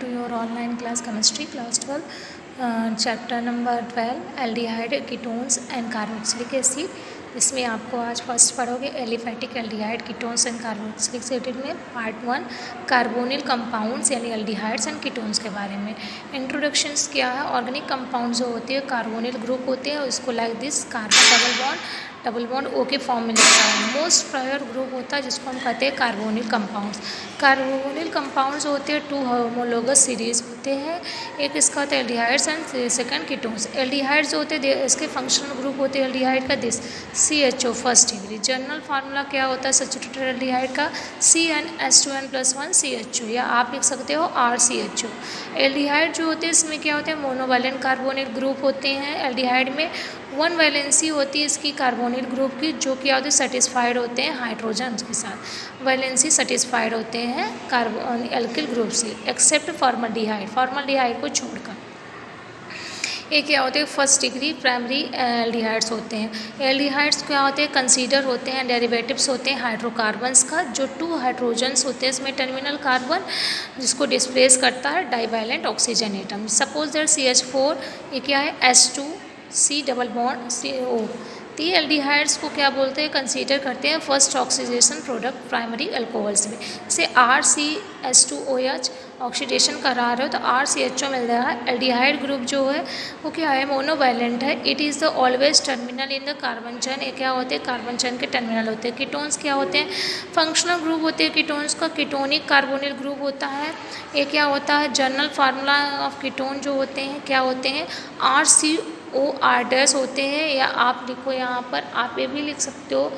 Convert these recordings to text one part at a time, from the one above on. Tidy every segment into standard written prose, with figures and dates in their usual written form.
to your online class chemistry class 12 chapter number 12 aldehyde ketones and carboxylic acid। इसमें आपको आज first पढ़ोगे aliphatic aldehyde ketones and carboxylic acid में part 1 carbonyl compounds यानी aldehydes and ketones के बारे में। इंट्रोडक्शंस क्या है, ऑर्गेनिक कंपाउंड जो होते हैं कार्बोनिल ग्रुप होते हैं, उसको like this carbon double bond O के फॉर्म में लिखा है। मोस्ट प्रायर ग्रुप होता है जिसको हम कहते हैं कार्बोनिल कंपाउंड्स। कार्बोनिल कंपाउंड्स होते हैं टू होमोलोगस सीरीज होते हैं, एक इसका होता है aldehydes and second ketones. Aldehydes जो होते हैं इसके फंक्शनल ग्रुप होते हैं एल्डिहाइड का this CHO first degree. General formula क्या होता है सब्स्टिट्यूटेड एल्डिहाइड का CnH2n+1 CHO, या आप लिख सकते हो RCHO। एल्डिहाइड जो होते हैं इसमें क्या होते हैं मोनोवैलेंट कार्बोनिल ग्रुप होते हैं। एल्डिहाइड में वन वैलेंसी होती है इसकी कार्बोनिल ग्रुप की, जो क्या होते हैं सेटिस्फाइड होते हैं हाइड्रोजन के साथ, वैलेंसी सेटिस्फाइड होते हैं कार्बन एल्किल ग्रुप से, एक्सेप्ट फॉर्मल्डिहाइड को छोड़कर। ये क्या होते हैं फर्स्ट डिग्री प्राइमरी एल्डिहाइड्स होते हैं। एल्डिहाइड्स क्या होते हैं कंसीडर होते हैं डेरिवेटिव्स होते हैं हाइड्रोकार्बन्स का, जो टू हाइड्रोजन्स होते हैं इसमें टर्मिनल कार्बन जिसको डिस्प्लेस करता है divalent oxygen atom. Suppose that CH4 ये क्या है H2C डबल बॉन्ड CO। तो ये एल्डिहाइड्स को क्या बोलते हैं कंसीडर करते हैं first oxidation product primary alcohols में। जैसे RCH2OH ऑक्सीडेशन करा रहे हो तो RCHO मिल रहा है। एल्डिहाइड ग्रुप जो है वो क्या है मोनोवैलेंट है। It is the always terminal in the carbon chain. ये क्या होते हैं कार्बन चेन के टर्मिनल होते हैं। कीटोन्स क्या होते हैं फंक्शनल ग्रुप होते हैं कीटोन्स का, कीटोनिक कार्बोनिल ग्रुप होता है। ये क्या होता है जनरल फार्मूला ऑफ कीटोन जो होते हैं क्या होते हैं RCOR- होते हैं, या आप लिखो यहाँ पर आप ये भी लिख सकते हो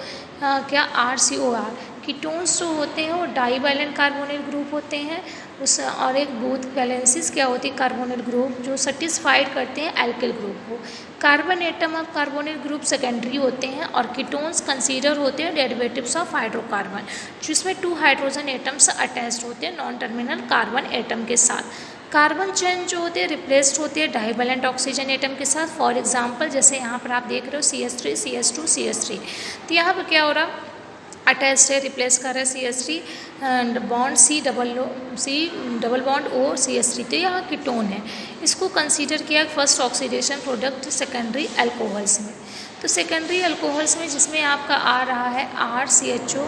क्या RCOR। कीटोन्स जो होते हैं वो डाइवैलेंट कार्बोनिल ग्रुप होते हैं उस, और एक बोथ वैलेंसीज क्या होती है कार्बोनिल ग्रुप जो सेटिस्फाइड करते हैं एल्किल ग्रुप को। Carbon atom of carbonyl group secondary होते हैं और कीटोन्स कंसीडर होते हैं डेरिवेटिव्स ऑफ हाइड्रोकार्बन, जिसमें टू हाइड्रोजन एटम्स अटैच्ड होते हैं नॉन टर्मिनल कार्बन एटम के साथ। कार्बन चेन जो होते हैं रिप्लेस्ड होते हैं डाइवैलेंट ऑक्सीजन एटम के साथ। फॉर एग्जांपल जैसे यहाँ पर आप देख रहे हो CH3 CH2 CH3, तो यहाँ पर क्या हो रहा अटैच्ड है रिप्लेस कर रहा है CH3 bond C double bond O CH3, तो यहाँ कीटोन है। इसको कंसीडर किया first oxidation product secondary alcohols में। तो सेकेंडरी अल्कोहल्स में जिसमें आपका आ रहा है RCHO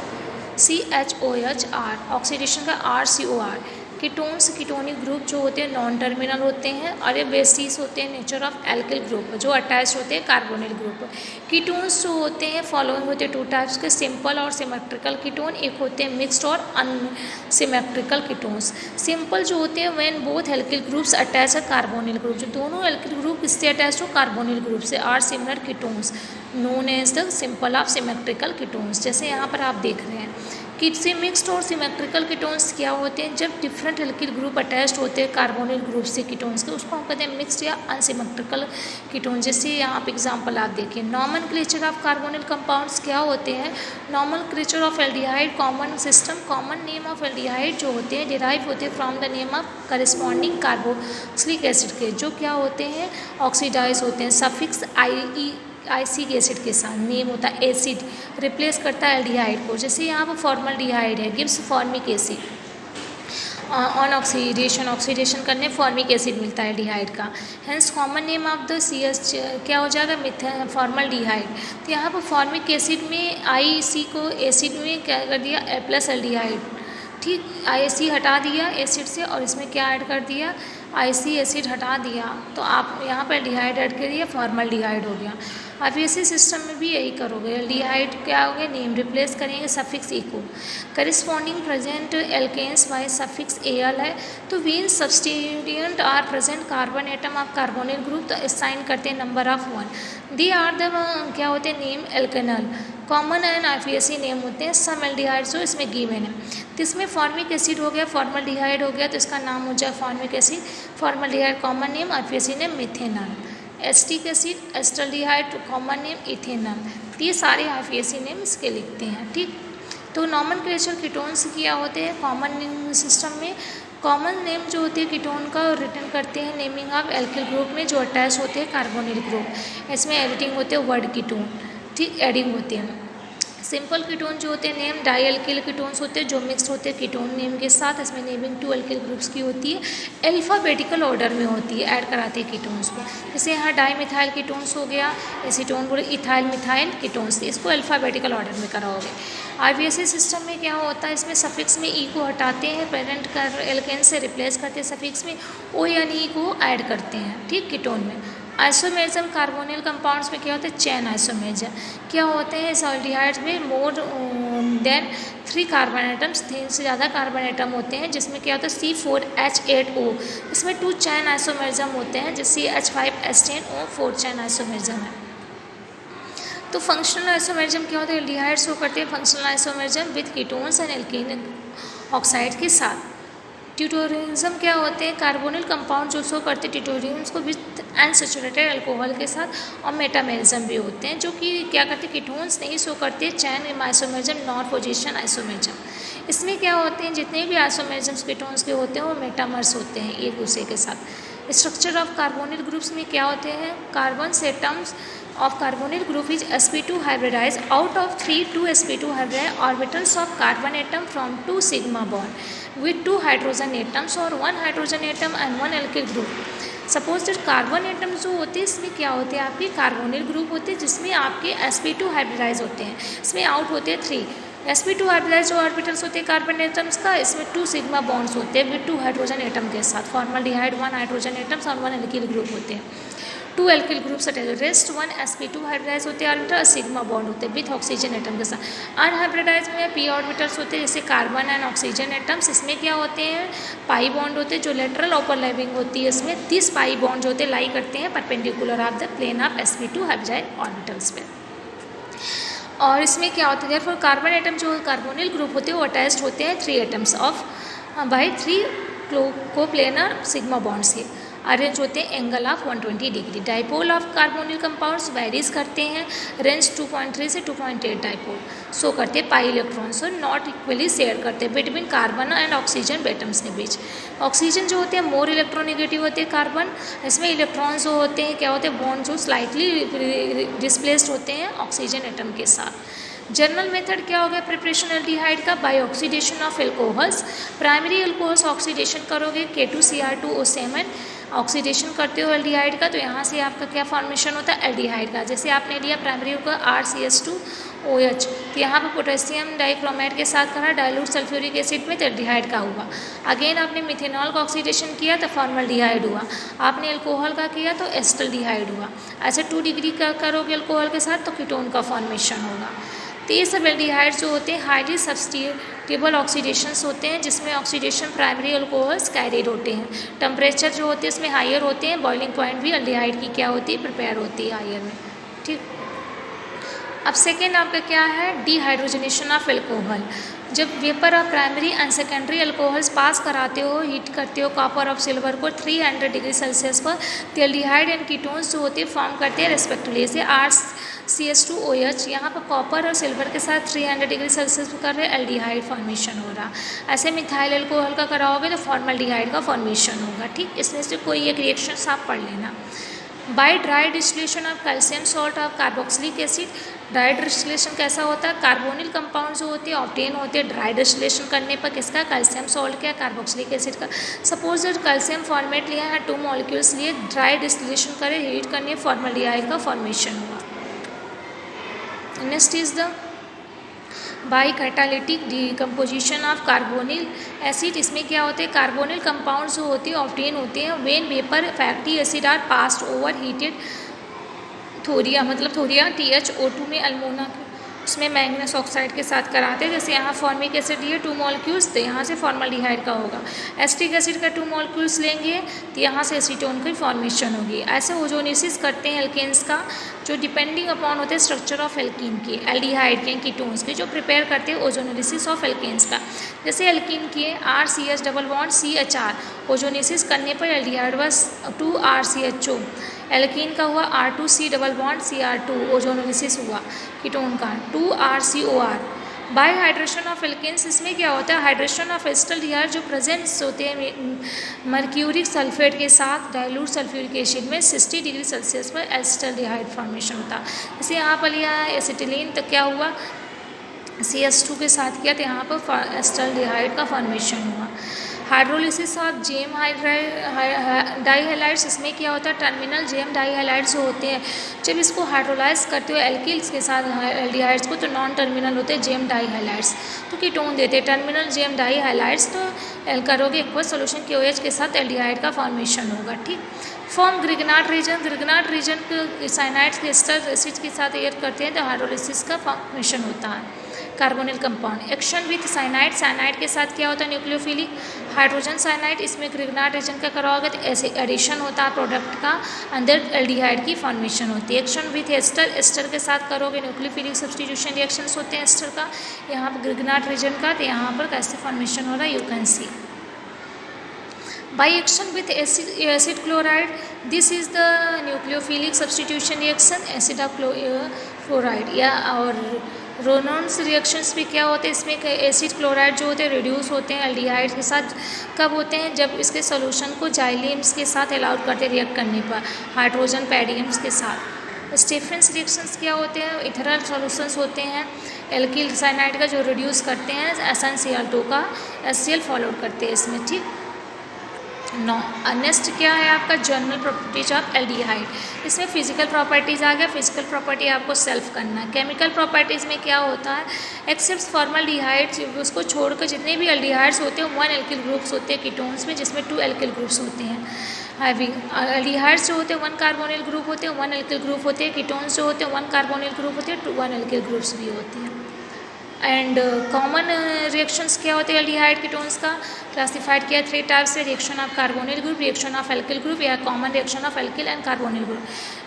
CHOH R ऑक्सीडेशन का RCOR। कीटोन्स कीटोनिक ग्रुप जो होते हैं नॉन टर्मिनल होते हैं और ये बेसिस होते हैं नेचर ऑफ एल्किल ग्रुप जो अटैच होते हैं कार्बोनिल ग्रुप। कीटोन्स जो होते हैं फॉलोइंग होते हैं टू टाइप्स के सिंपल और सिमेट्रिकल कीटोन, एक होते हैं मिक्स्ड और अनसिमेट्रिकल कीटोन्स। सिंपल जो होते हैं when both alkyl groups attach है कार्बोनिल ग्रुप, जो दोनों एल्किल ग्रुप इससे अटैच हो कार्बोनिल ग्रुप से are similar ketones known as the simple of symmetrical ketones. जैसे यहाँ पर आप देख रहे हैं कि मिक्स्ड और सिमेट्रिकल कीटोन्स क्या होते हैं जब डिफरेंट एल्किल ग्रुप अटैच्ड होते हैं कार्बोनिल ग्रुप से कीटोन्स के, उसको हम कहते हैं मिक्स्ड या अनसिमेट्रिकल कीटोन। जैसे यहाँ पे एग्जांपल आप देखिए नॉमेनक्लेचर ऑफ कार्बोनिल कंपाउंड्स क्या होते हैं। Nomenclature of aldehyde common system, common name of aldehyde जो होते हैं डिराइव होते हैं from the name of corresponding carboxylic acid के, जो क्या होते हैं ऑक्सीडाइज होते हैं सफिक्स IC एसिड के साथ। नेम होता है एसिड रिप्लेस करता है एल्डिहाइड को। जैसे यहाँ पर फॉर्मल्डिहाइड है gives formic acid on oxidation करने फॉर्मिक एसिड मिलता है एल्डिहाइड का। Hence common name of the CH क्या हो जाएगा फॉर्मल्डिहाइड। तो यहाँ पर फॉर्मिक एसिड में IC को एसिड में क्या कर दिया प्लस एल्डिहाइड, ठीक IC हटा दिया एसिड से और इसमें क्या ऐड कर दिया IC एसिड हटा दिया, तो आप यहाँ पर एल्डिहाइड ऐड करिए फॉर्मल्डिहाइड हो गया। आप इसी सिस्टम में भी यही करोगे, एल्डिहाइड क्या हो गया नेम रिप्लेस करेंगे सफिक्स इको। Corresponding present alkanes by suffix AL है, तो when substituent are present carbon atom of carbonyl group तो असाइन करते हैं number of 1। They are the क्या होते हैं name alkanal, common and IUPAC name होते हैं। सम एल्डिहाइड्स जो इसमें गिवन है, तो इसमें फॉर्मिक एसिड हो गया फॉर्मल्डिहाइड हो गया, तो इसका नाम हो जाए formic acid. Formaldehyde common name IUPAC name methanol. Acetic acid acetaldehyde common name ethanol. ये सारे IUPAC नेम इसके लिखते हैं, ठीक। तो नॉमेनक्लेचर कीटोन्स क्या होते हैं कॉमन सिस्टम में, कॉमन नेम जो होती है कीटोन का रिटर्न करते हैं नेमिंग ऑफ एल्किल ग्रुप में जो अटैच होते हैं कार्बोनिल ग्रुप। इसमें एडिटिंग होते हैं वर्ड कीटोन, ठीक एडिंग होते हैं। सिंपल कीटोन जो होते हैं नेम डाई अल्किल कीटोन्स होते हैं जो मिक्स्ड होते हैं कीटोन नेम के साथ। इसमें नेमिंग 2 अल्किल ग्रुप्स की होती है, अल्फ़ाबेटिकल ऑर्डर में होती है, ऐड कराते हैं कीटोन्स को। जैसे यहाँ डाई मिथाइल कीटोन्स हो गया, एसीटोन बोले इथाइल मिथाइल कीटोन्स, इसको अल्फ़ाबेटिकल ऑर्डर में कराओगे। आईवीएसी सिस्टम में क्या होता है, इसमें सफिक्स में ई को हटाते हैं, पेरेंट कर एल्केन से रिप्लेस करते हैं, सफिक्स में ओ यानी ई को ऐड करते हैं, ठीक, कीटोन में। आइसोमेरिज्म कार्बोनिल कंपाउंड्स में क्या होता है, चैन आइसोमेरिज्म क्या होते हैं, इस एल्डिहाइड्स में मोर देन 3 कार्बन एटम्स, 3 से ज़्यादा कार्बन एटम होते हैं, जिसमें क्या होता है C4H8O, इसमें 2 चैन आइसोमेरिज्म होते हैं, जिससे CH5S10O 4 चैन आइसोमेरिज्म है। तो फंक्शनल आइसोमेरिज्म क्या होता है, एल्डिहाइड्स शो करते हैं functional isomerism with ketones and alkane oxide के साथ। ट्यूटोरियज्म क्या होते हैं, कार्बोनिल कंपाउंड जो शो करते हैं ट्यूटोरियम्स को विद अनसैचुरेटेड अल्कोहल के साथ, और मेटामेरिज्म भी होते हैं जो कि क्या करते हैं, कीटोन्स नहीं शो करते, चैन आइसोमेरिज्म, नॉन पोजीशन आइसोमेरिज्म। इसमें क्या होते हैं, जितने भी आइसोमेरिज्म्स कीटोन्स के होते हैं वो मेटामर्स होते हैं एक दूसरे के साथ। स्ट्रक्चर ऑफ कार्बोनिल ग्रुप्स में क्या होते हैं, carbon atoms of carbonyl group is sp2 hybridized out of 3 2 sp2 hybridized orbitals of carbon atom from 2 sigma bond with 2 hydrogen atoms or 1 hydrogen atom and 1 alkyl group। Suppose that carbon atom जो होते हैं इसमें क्या होते हैं, आपके carbonyl group होते हैं जिसमें आपके sp2 हाइब्रिडाइज होते हैं, इसमें आउट होते हैं 3 sp2 हाइब्रिडाइज जो ऑर्बिटल्स होते हैं कार्बन एटम्स का, इसमें 2 सिग्मा बॉन्ड्स होते हैं विद 2 हाइड्रोजन एटम के साथ, फॉर्मल्डिहाइड 1 हाइड्रोजन एटम्स और 1 एल्किल ग्रुप होते हैं। 2 alkyl groups attach, rest 1 sp2 hybridise होते हैं ऑर्बिटल, सिग्मा बॉन्ड होते हैं विथ ऑक्सीजन एटम के साथ। अनहाइब्रिडाइज में p ऑर्बिटल्स होते हैं जैसे कार्बन एंड ऑक्सीजन एटम्स, इसमें क्या होते हैं, पाई बॉन्ड होते हैं जो लेटरल ओवरलैपिंग होती है, इसमें 30 पाई बॉन्ड होते हैं लाई करते हैं perpendicular of the plane of sp2 hybridise orbitals पे। और इसमें क्या होता है, फिर कार्बन एटम जो कार्बोनिल ग्रुप होते हैं वो अटैच्ड होते हैं 3 atoms of by 3 coplanar sigma bond से, अरेंज होते हैं angle of 120 degree. Dipole of carbonyl compounds varies करते हैं, रेंज 2.3 से 2.8 डाइपोल शो करते हैं, पाई इलेक्ट्रॉन्स और नॉट इक्वली शेयर करते हैं between carbon and oxygen atoms के बीच। ऑक्सीजन जो होते हैं मोर इलेक्ट्रोनेगेटिव होते हैं कार्बन, इसमें इलेक्ट्रॉन्स जो होते हैं क्या होते हैं, बॉन्ड जो स्लाइटली डिस्प्लेस्ड होते हैं ऑक्सीजन एटम के साथ। जनरल मेथड क्या हो गया प्रिपरेशन एल्डिहाइड का, by oxidation of alcohols. Primary alcohols oxidation करोगे K2Cr2O7 ऑक्सीडेशन करते हो एल्डिहाइड का, तो यहाँ से आपका क्या फॉर्मेशन होता है एल्डिहाइड का। जैसे आपने लिया प्राइमरी का RCH2OH, तो यहाँ पर पोटेशियम डाइक्रोमेट के साथ करा डाइल्यूट सल्फ्यूरिक एसिड में, तो एल्डिहाइड का हुआ। अगेन आपने मिथेनॉल का ऑक्सीडेशन किया तो फॉर्मल्डिहाइड हुआ, आपने एल्कोहल का किया तो एस्टल्डिहाइड हुआ। ऐसे 2 डिग्री का करोगे एल्कोहल के साथ तो कीटोन का फॉर्मेशन होगा। तो ये सब एल्डिहाइड जो होते हैं हाईली सब्स्टिट्यूटेबल ऑक्सीडेशंस होते हैं, जिसमें ऑक्सीडेशन प्राइमरी अल्कोहल्स कैरिड होते हैं। टेम्परेचर जो होते हैं इसमें हायर होते हैं, बॉइलिंग पॉइंट भी एल्डिहाइड की क्या होती है, प्रिपेयर होती है हायर में, ठीक। अब सेकेंड आपका क्या है, डिहाइड्रोजनेशन ऑफ एल्कोहल। जब vapour of primary and secondary alcohols pass कराते हो, हीट करते हो कॉपर ऑफ सिल्वर को 300 डिग्री सेल्सियस पर, तो एल्डिहाइड एंड कीटोन्स जो होते हैं फॉर्म करते हैं रेस्पेक्टिवली। जैसे RCH2OH यहाँ पर कॉपर और सिल्वर के साथ 300 डिग्री सेल्सियस पर कर रहे एल्डिहाइड फॉर्मेशन हो रहा। ऐसे मिथाइल एल्कोहल का कराओगे तो फॉर्मल्डिहाइड का फॉर्मेशन होगा, ठीक। इसमें से कोई एक रिएक्शन आप पढ़ लेना। By dry distillation of calcium salt of carboxylic acid. Dry distillation कैसा होता है, कार्बोनिल कंपाउंड जो होते हैं ऑब्टेन होते हैं ड्राई डिस्टिलेशन करने पर, किसका, कैल्शियम सॉल्ट का, कार्बोक्सिलिक एसिड का। सपोज दैट कैल्शियम फॉर्मेट लिया है 2 मॉलिक्यूल्स लिए, ड्राई डिस्टिलेशन करें, हीट करने, फॉर्मल्डिहाइड का फॉर्मेशन हुआ। Next is the by catalytic decomposition of carbonyl acid. इसमें क्या होते हैं, कार्बोनिल कंपाउंड जो होते हैं ऑब्टेन होते हैं when vapour fatty acid are passed over heated thoria, मतलब थोरिया THO2 में अल्मोना उसमें मैंगनीज ऑक्साइड के साथ कराते हैं। जैसे यहाँ फॉर्मिक एसिड लिए 2 मॉलिक्यूल्स, तो यहाँ से फॉर्मल्डिहाइड का होगा। एसिटिक एसिड का 2 मॉलिक्यूल्स लेंगे तो यहाँ से एसीटोन की फॉर्मेशन होगी। ऐसे ओजोनेसिस करते हैं एल्केन्स का, जो डिपेंडिंग अपॉन होते हैं स्ट्रक्चर ऑफ एल्कीन की, एल्डिहाइड के, कीटोन्स के, जो प्रिपेयर करते हैं ओजोनेसिस ऑफ एल्केन्स का। जैसे एल्कीन किए RCH डबल बॉन्ड CHR, ओजोनेसिस करने पर एल्डिहाइड बस 2RCHO। एल्कीन का हुआ R2C डबल बॉन्ड Cr2, ओजोनेसिस हुआ कीटोन का 2RCOR। Bye hydration of alkanes, इसमें क्या होता है, हाइड्रेशन ऑफ एस्टल्डिहाइड जो प्रेजेंट्स होते हैं मर्क्यूरिक सल्फेट के साथ डाइल्यूट सल्फ्यूरिक एसिड में 60 डिग्री सेल्सियस पर एस्टल्डिहाइड फॉर्मेशन होता है। जैसे यहाँ पर लिया है एसिटिलीन, तो क्या हुआ CH2 के साथ किया तो यहाँ पर एस्टल्डिहाइड का फॉर्मेशन हुआ। हाइड्रोलिसिस ऑफ जेम डाइहैलाइड्स, इसमें क्या होता है टर्मिनल जेम डाइहैलाइड्स जो होते हैं जब इसको हाइड्रोलाइज करते हो एल्किल्स के साथ एल्डिहाइड्स को तो नॉन टर्मिनल होते हैं जेम डाइहैलाइड्स, तो कीटोन देते हैं। टर्मिनल जेम डाइहैलाइड्स तो एल करोगे एक्वस सोल्यूशन KOH के साथ एल्डिहाइड का फॉर्मेशन होगा। ठीक, form Grignard reason, Grignard reason cyanides के एस्टर एसिड के साथ एड करते हैं तो हाइड्रोलिसिस का फॉर्मेशन होता है। Carbonyl compound action with cyanide, cyanide के साथ क्या होता है न्यूक्लियोफिलिक हाइड्रोजन साइनाइड, इसमें ग्रिग्नार्ड रीजन का कराओगे तो ऐसे एडिशन होता है प्रोडक्ट का, अंदर एल्डिहाइड की फॉर्मेशन होती है। एक्शन विथ एस्टर, एस्टर के साथ करोगे न्यूक्लियोफिलिक सब्सटीट्यूशन रिएक्शंस होते हैं एस्टर का, यहाँ पर ग्रिग्नार्ड रीजन का, तो यहाँ पर कैसे फॉर्मेशन हो रहा है you can see. By action with acid chloride, this is the nucleophilic substitution reaction acid of chloride या और रोनॉन्स रिएक्शंस भी क्या होते हैं इसमें एसिड क्लोराइड जो होते हैं रिड्यूस होते हैं एल्डिहाइड के साथ, कब होते हैं जब इसके सोल्यूशन को जाइलियम्स के साथ अलाउड करते हैं रिएक्ट करने पर हाइड्रोजन पैडियम्स के साथ। स्टीफेंस रिएक्शंस क्या होते हैं इथेनॉल सॉल्यूशंस होते हैं एल्किल साइनाइड का जो रिड्यूस करते हैं SnCl2 का HCl फॉलोड करते हैं इसमें। ठीक, नौ नेक्स्ट क्या है आपका जनरल प्रॉपर्टीज ऑफ एल्डिहाइड, इसमें फिजिकल प्रॉपर्टीज़ आ गया। फिजिकल प्रॉपर्टी आपको सेल्फ करना है। केमिकल प्रॉपर्टीज़ में क्या होता है एक्सेप्ट फॉर्मल्डिहाइड्स, उसको छोड़कर जितने भी एल्डिहाइड्स होते हैं 1 एल्किल ग्रुप्स होते हैं कीटोन्स में जिसमें 2 एल्किल ग्रुप्स होते हैं। हैविंग एल्डिहाइड्स जो होते हैं 1 कार्बोनिल ग्रुप होते हैं 1 एल्किल ग्रुप होते हैं, कीटोन्स जो होते हैं 1 कार्बोनिल ग्रुप होते हैं 1 एल्किल ग्रुप्स भी होते हैं। एंड कॉमन रिएक्शंस क्या होते हैं एल्डिहाइड कीटोन्स का क्लासिफाइड किया 3 टाइप्स से, reaction of carbonyl group, reaction of alkyl group या common reaction of alkyl and carbonyl group.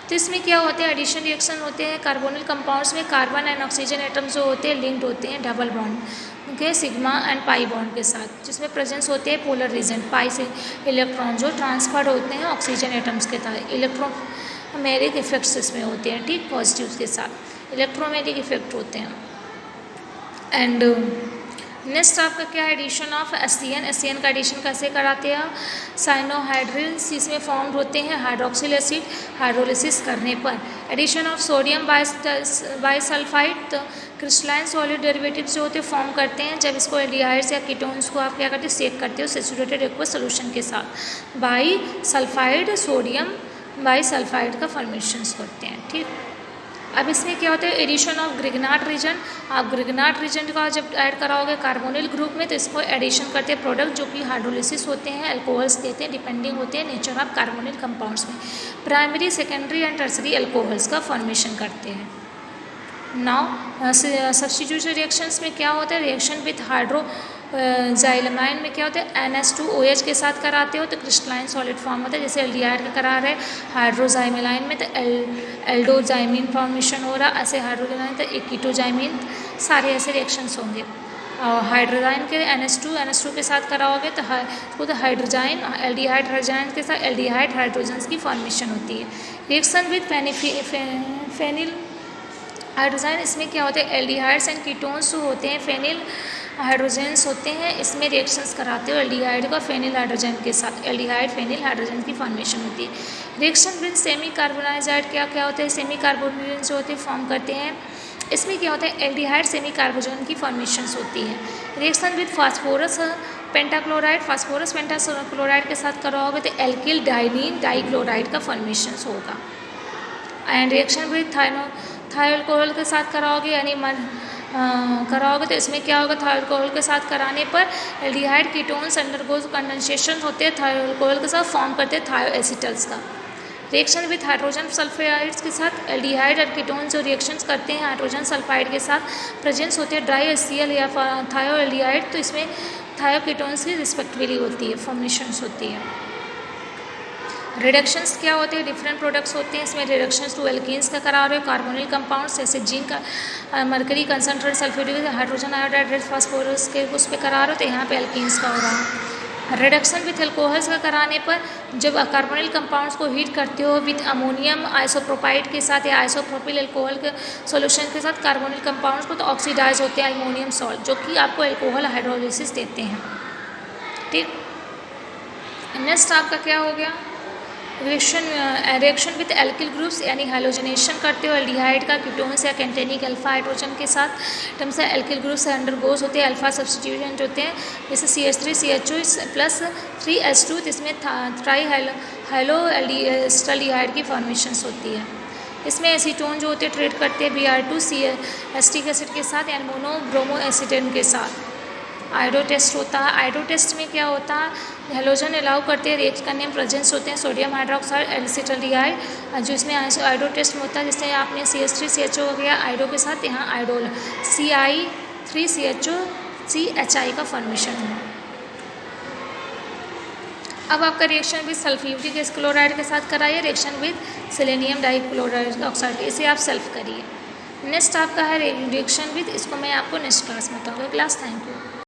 तो इसमें क्या होते हैं एडिशन रिएक्शन होते हैं कार्बोनिल कंपाउंड्स में कार्बन एंड ऑक्सीजन एटम्स जो होते हैं लिंक्ड होते हैं डबल बॉन्ड के सिग्मा एंड पाई बॉन्ड के साथ, जिसमें प्रेजेंस होते हैं पोलर रीजन पाई से इलेक्ट्रॉन जो ट्रांसफर्ड होते हैं ऑक्सीजन एटम्स के तहत, इलेक्ट्रोमेरिक इफेक्ट्स इसमें होते हैं। ठीक, पॉजिटिव के साथ इलेक्ट्रोमेरिक इफेक्ट होते हैं। एंड नेक्स्ट आपका क्या है एडिशन ऑफ एससीएन का एडिशन कैसे कराते हैं साइनोहाइड्रिल्स, इसमें फॉर्म होते हैं हाइड्रोक्सिल एसिड हाइड्रोलिसिस करने पर। एडिशन ऑफ सोडियम बाइसल्फाइड, तो क्रिस्टलाइन सॉलिड डेरिवेटिव्स जो होते हैं फॉर्म करते हैं जब इसको एल्डिहाइड्स या कीटोन्स को आप क्या करते हैं सेक करते हो सैचुरेटेड एक्वस सोल्यूशन के साथ, बाइसल्फाइड सोडियम बाइसल्फाइड का फॉर्मेशंस करते हैं। ठीक, अब इसमें क्या होता है एडिशन ऑफ ग्रिग्नार्ड रीजन, आप ग्रिग्नार्ड रीजन का जब ऐड कराओगे कार्बोनिल ग्रुप में तो इसको एडिशन करते हैं प्रोडक्ट जो कि हाइड्रोलिसिस होते हैं अल्कोहल्स देते हैं डिपेंडिंग होते हैं नेचर ऑफ कार्बोनिल कंपाउंड्स में, primary secondary and tertiary alcohols का फॉर्मेशन करते हैं। नाउ सब्स्टिट्यूशन रिएक्शंस में क्या होता है रिएक्शन विथ हाइड्रो जाइलमाइन में क्या होता है NH2OH के साथ कराते हो तो क्रिस्टलाइन सॉलिड फॉर्म होता है, जैसे एल्डिहाइड का करा रहे हाइड्रोजाइमेलाइन में तो एल्डोजाइमिन फॉर्मेशन हो रहा, ऐसे हाइड्रोजाइमिन तो कीटोजाइमिन, सारे ऐसे रिएक्शंस होंगे। और हाइड्रोजाइन के NH2 के साथ कराओगे तो हाइड्रोजाइन एल्डिहाइड हाइड्रोजाइन के साथ एल्डिहाइड हाइड्रोजन्स की फॉर्मेशन होती है। रिएक्शन विथ फेनिल हाइड्रोजाइन, इसमें क्या होता है एल्डिहाइड्स एंड कीटोन्स जो होते हैं फेनिल हाइड्रोजन्स होते हैं, इसमें रिएक्शंस कराते हो एल्डिहाइड का फेनिल हाइड्रोजन के साथ, एल्डिहाइड फेनिल हाइड्रोजन की फॉर्मेशन होती है। रिएक्शन विद सेमी कार्बोनाइजाइड क्या होता है सेमी कार्बोनाइजाइड जो होते हैं फॉर्म करते हैं, इसमें क्या होता है एल्डिहाइड सेमी कार्बोजन की फॉर्मेशंस होती है। Reaction with phosphorus pentachloride, phosphorus pentachloride के साथ कराओगे तो एल्किल डाइनीन डाइक्लोराइड का फॉर्मेशंस होगा। एंड रिएक्शन विद थायोल्कोहल के साथ कराओगे यानी कराओगे तो इसमें क्या होगा थायोल्कोहल के साथ कराने पर एल्डिहाइड कीटोन्स अंडरगोज कंडेंसेशन होते हैं थायोल्कोहल के साथ फॉर्म करते हैं थायोएसिटल्स का। रिएक्शन विथ हाइड्रोजन सल्फाइड्स के साथ एल्डिहाइड और कीटोन्स जो रिएक्शंस करते हैं हाइड्रोजन सल्फाइड के साथ प्रेजेंस होते हैं डाई HCl या थायो एल्डिहाइड, तो इसमें थायो कीटोन्स की रिस्पेक्टिवली होती है फॉर्मेशंस होती है। रिडक्शंस क्या होते हैं डिफरेंट प्रोडक्ट्स होते हैं, इसमें रिडक्शंस टू एल्कीन्स का करा रहे हो कार्बोनिल कंपाउंड्स जैसे जिंक का mercury concentrate sulphuric hydrogen iodide phosphorus के उस पर करा रहे हो तो यहाँ पे एल्कीन्स का हो रहा है। रिडक्शन विथ एल्कोहल्स का कराने पर जब कार्बोनिल कंपाउंड्स को हीट करते हो विथ अमोनियम आइसोप्रोपाइड के साथ या आइसोप्रोपिल एल्कोहल के सॉल्यूशन के साथ कार्बोनिल कंपाउंड्स को तो ऑक्सीडाइज होते हैं अमोनियम सॉल्ट जो कि आपको एल्कोहल हाइड्रोलिसिस देते हैं। ठीक, नेक्स्ट आपका क्या हो गया रिएक्शन विद एल्किल ग्रुप्स यानी हैलोजनेशन करते हो एल्डिहाइड का कीटोन्स या कैटेनिक अल्फा हाइड्रोजन के साथ टर्म से एल्किल ग्रुप्स अंडरगोज होते हैं अल्फा सब्स्टिट्यूएंट होते हैं, जैसे CH3CHO प्लस 3H2, इसमें ट्राई हैलो एस्टल्डिहाइड की फॉर्मेशंस होती है। इसमें एसीटोन जो होते हैं ट्रीट करते हैं Br2 एसिटिक एसिड के साथ यानी मोनो ब्रोमो एसीटोन के साथ। आयोडो टेस्ट होता है, आयोडो टेस्ट में क्या होता है, हेलोजन अलाउ करते हैं रिएक्ट करने में प्रेजेंस होते हैं सोडियम हाइड्रोक्साइड एसिटल्डिहाइड, जो इसमें आयोडो टेस्ट में होता है, जैसे आपने CH3CHO हो गया आयोडो के साथ, यहाँ आयोडोल Ci3CHO CHI का फॉर्मेशन है। अब आपका reaction with sulphuric acid chloride के साथ कराइए, reaction with selenium dichloride oxide, इसे आप सेल्फ करिए। नेक्स्ट आपका है रिएक्शन विद, इसको मैं आपको नेक्स्ट क्लास में बताऊँगा। Class thank you.